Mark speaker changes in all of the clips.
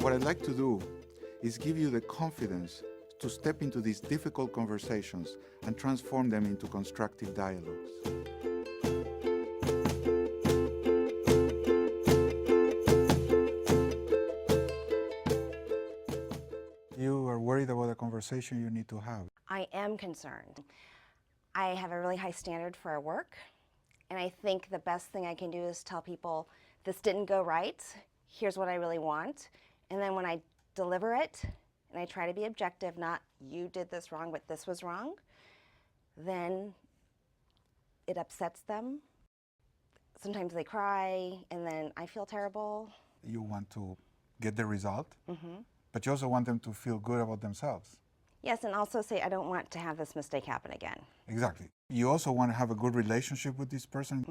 Speaker 1: What I'd like to do is give you the confidence to step into these difficult conversations and transform them into constructive dialogues. You are worried about a conversation you need to have.
Speaker 2: I am concerned. I have a really high standard for our work, and I think the best thing I can do is tell people, this didn't go right, here's what I really want, and then when I deliver it, and I try to be objective, not you did this wrong, but this was wrong, then it upsets them. Sometimes they cry, and then I feel terrible.
Speaker 1: You want to get the result, but you also want them to feel good about themselves.
Speaker 2: Yes, and also say, I don't want to have this mistake happen again.
Speaker 1: Exactly. You also want to have a good relationship with this person,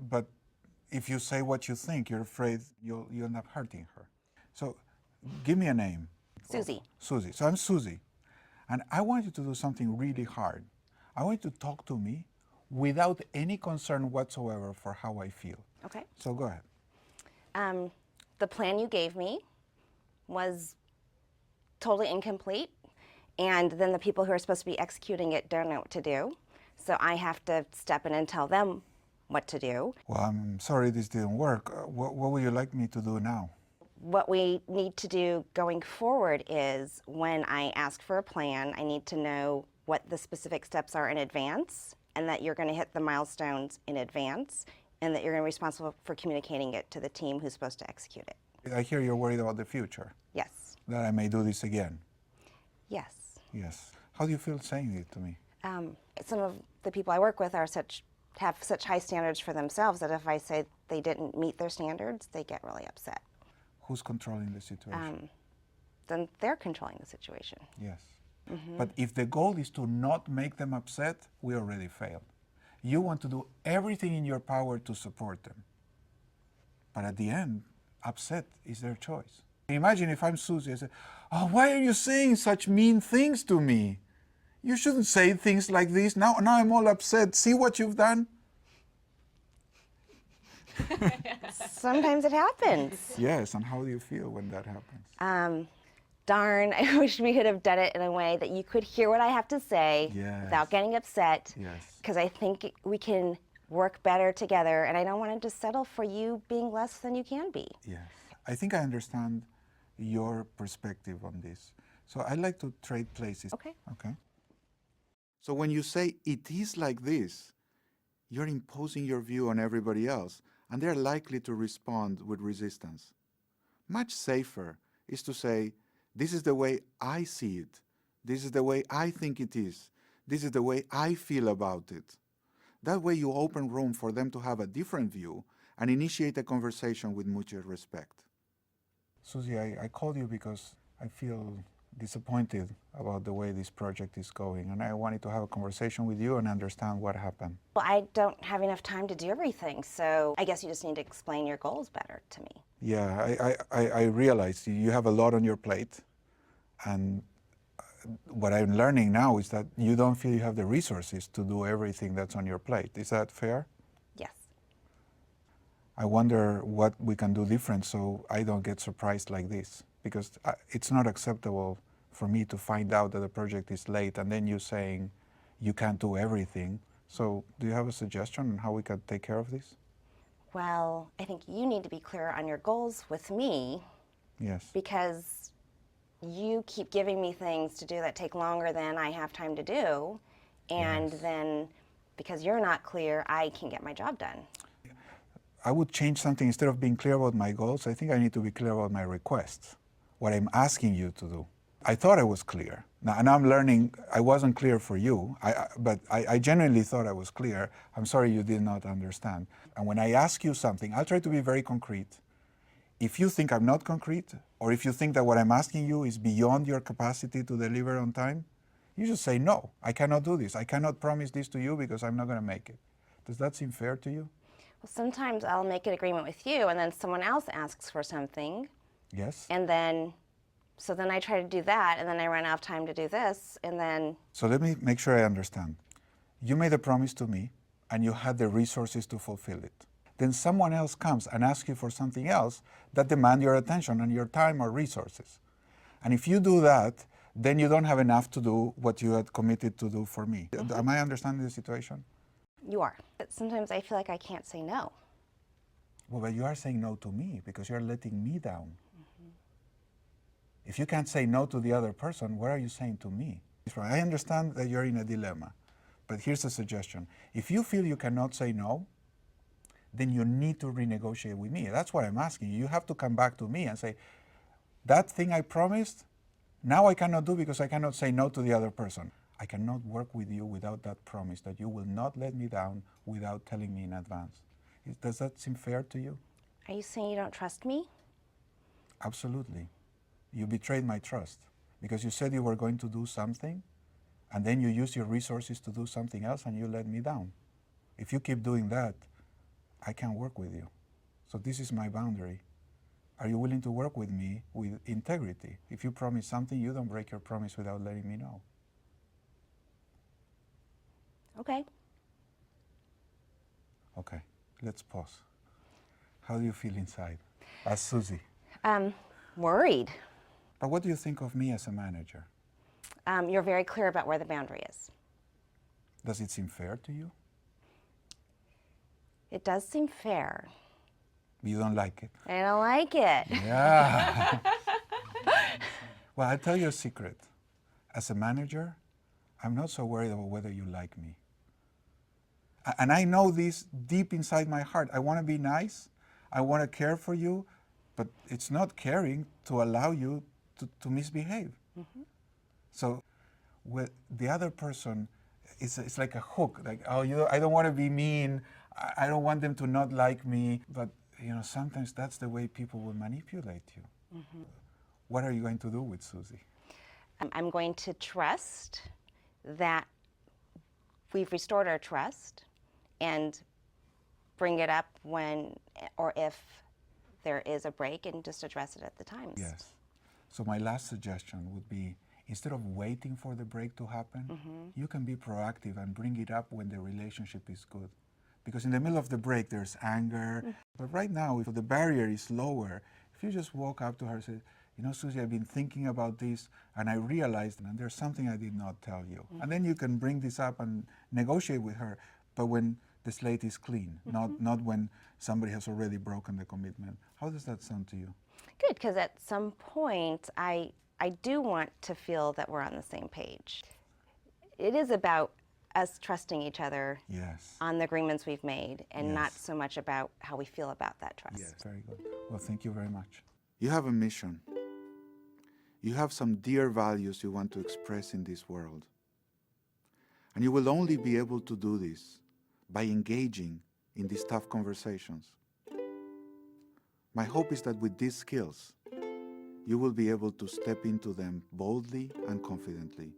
Speaker 1: but if you say what you think, you're afraid you'll end up hurting her. So give me a name.
Speaker 2: Susie.
Speaker 1: Susie. So I'm Susie, and I want you to do something really hard. I want you to talk to me without any concern whatsoever for how I feel.
Speaker 2: Okay.
Speaker 1: So go ahead.
Speaker 2: The plan you gave me was totally incomplete, and then the people who are supposed to be executing it don't know what to do. So I have to step in and tell them what to do.
Speaker 1: Well, I'm sorry this didn't work. What would you like me to do now?
Speaker 2: What we need to do going forward is when I ask for a plan, I need to know what the specific steps are in advance, and that you're going to hit the milestones in advance, and that you're going to be responsible for communicating it to the team who's supposed to execute it.
Speaker 1: I hear you're worried about the future.
Speaker 2: Yes.
Speaker 1: That I may do this again.
Speaker 2: Yes.
Speaker 1: Yes. How do you feel saying it to me?
Speaker 2: Some of the people I work with have such high standards for themselves that if I say they didn't meet their standards, they get really upset.
Speaker 1: Who's controlling the situation?
Speaker 2: Then they're controlling the situation.
Speaker 1: Yes. But if the goal is to not make them upset, we already failed. You want to do everything in your power to support them. But at the end, upset is their choice. Imagine if I'm Susie, I say, oh, why are you saying such mean things to me? You shouldn't say things like this. Now I'm all upset. See what you've done?
Speaker 2: Sometimes it happens.
Speaker 1: Yes, and how do you feel when that happens?
Speaker 2: Darn, I wish we could have done it in a way that you could hear what I have to say without getting upset.
Speaker 1: Yes.
Speaker 2: Because I think we can work better together, and I don't want to just settle for you being less than you can be.
Speaker 1: Yes. I think I understand your perspective on this. So I'd like to trade places.
Speaker 2: Okay.
Speaker 1: Okay. So when you say it is like this, you're imposing your view on everybody else, and they're likely to respond with resistance. Much safer is to say, this is the way I see it. This is the way I think it is. This is the way I feel about it. That way you open room for them to have a different view and initiate a conversation with mutual respect. Susie, I called you because I feel disappointed about the way this project is going, and I wanted to have a conversation with you and understand what happened.
Speaker 2: Well, I don't have enough time to do everything, so I guess you just need to explain your goals better to me.
Speaker 1: Yeah, I realize you have a lot on your plate, and what I'm learning now is that you don't feel you have the resources to do everything that's on your plate. Is that fair?
Speaker 2: Yes.
Speaker 1: I wonder what we can do different so I don't get surprised like this, because it's not acceptable for me to find out that the project is late and then you saying you can't do everything. So do you have a suggestion on how we can take care of this?
Speaker 2: Well, I think you need to be clear on your goals with me.
Speaker 1: Yes.
Speaker 2: Because you keep giving me things to do that take longer than I have time to do, and then because you're not clear, I can get my job done.
Speaker 1: I would change something. Instead of being clear about my goals, I think I need to be clear about my requests, what I'm asking you to do. I thought I was clear. Now, and I'm learning I wasn't clear for you, but I genuinely thought I was clear. I'm sorry you did not understand. And when I ask you something, I'll try to be very concrete. If you think I'm not concrete, or if you think that what I'm asking you is beyond your capacity to deliver on time, you just say, no, I cannot do this. I cannot promise this to you because I'm not going to make it. Does that seem fair to you?
Speaker 2: Well, sometimes I'll make an agreement with you, and then someone else asks for something.
Speaker 1: Yes.
Speaker 2: And then, so then I try to do that, and then I run out of time to do this, and then...
Speaker 1: So let me make sure I understand. You made a promise to me, and you had the resources to fulfill it. then someone else comes and asks you for something else that demand your attention and your time or resources. And if you do that, then you don't have enough to do what you had committed to do for me. Am I understanding the situation?
Speaker 2: You are. But sometimes I feel like I can't say no.
Speaker 1: Well, but you are saying no to me because you're letting me down. If you can't say no to the other person, what are you saying to me? I understand that you're in a dilemma, but here's a suggestion. If you feel you cannot say no, then you need to renegotiate with me. That's what I'm asking you. You have to come back to me and say, that thing I promised, now I cannot do because I cannot say no to the other person. I cannot work with you without that promise that you will not let me down without telling me in advance. Does that seem fair to you?
Speaker 2: Are you saying you don't trust me?
Speaker 1: Absolutely. You betrayed my trust because you said you were going to do something and then you used your resources to do something else and you let me down. If you keep doing that, I can't work with you. So this is my boundary. Are you willing to work with me with integrity? If you promise something, you don't break your promise without letting me know.
Speaker 2: Okay.
Speaker 1: Okay, let's pause. How do you feel inside as Susie?
Speaker 2: Worried.
Speaker 1: But what do you think of me as a manager?
Speaker 2: You're very clear about where the boundary is.
Speaker 1: Does it seem fair to you?
Speaker 2: It does seem fair.
Speaker 1: You don't like it?
Speaker 2: I don't like it.
Speaker 1: Yeah. Well, I'll tell you a secret. As a manager, I'm not so worried about whether you like me. And I know this deep inside my heart. I want to be nice. I want to care for you. But it's not caring to allow you to misbehave. So with the other person, it's like a hook. Like, oh, I don't want to be mean. I don't want them to not like me. But sometimes that's the way people will manipulate you. What are you going to do with Susie?
Speaker 2: I'm going to trust that we've restored our trust and bring it up when or if there is a break and just address it at the times.
Speaker 1: Yes. So my last suggestion would be, instead of waiting for the break to happen, you can be proactive and bring it up when the relationship is good. Because in the middle of the break, there's anger. But right now, if the barrier is lower, if you just walk up to her and say, Susie, I've been thinking about this, and I realized, and there's something I did not tell you. And then you can bring this up and negotiate with her, but when the slate is clean, not when somebody has already broken the commitment. How does that sound to you?
Speaker 2: Good, because at some point, I do want to feel that we're on the same page. It is about us trusting each other on the agreements we've made and not so much about how we feel about that trust.
Speaker 1: Yes, very good. Well, thank you very much. You have a mission. You have some dear values you want to express in this world. And you will only be able to do this by engaging in these tough conversations. My hope is that with these skills, you will be able to step into them boldly and confidently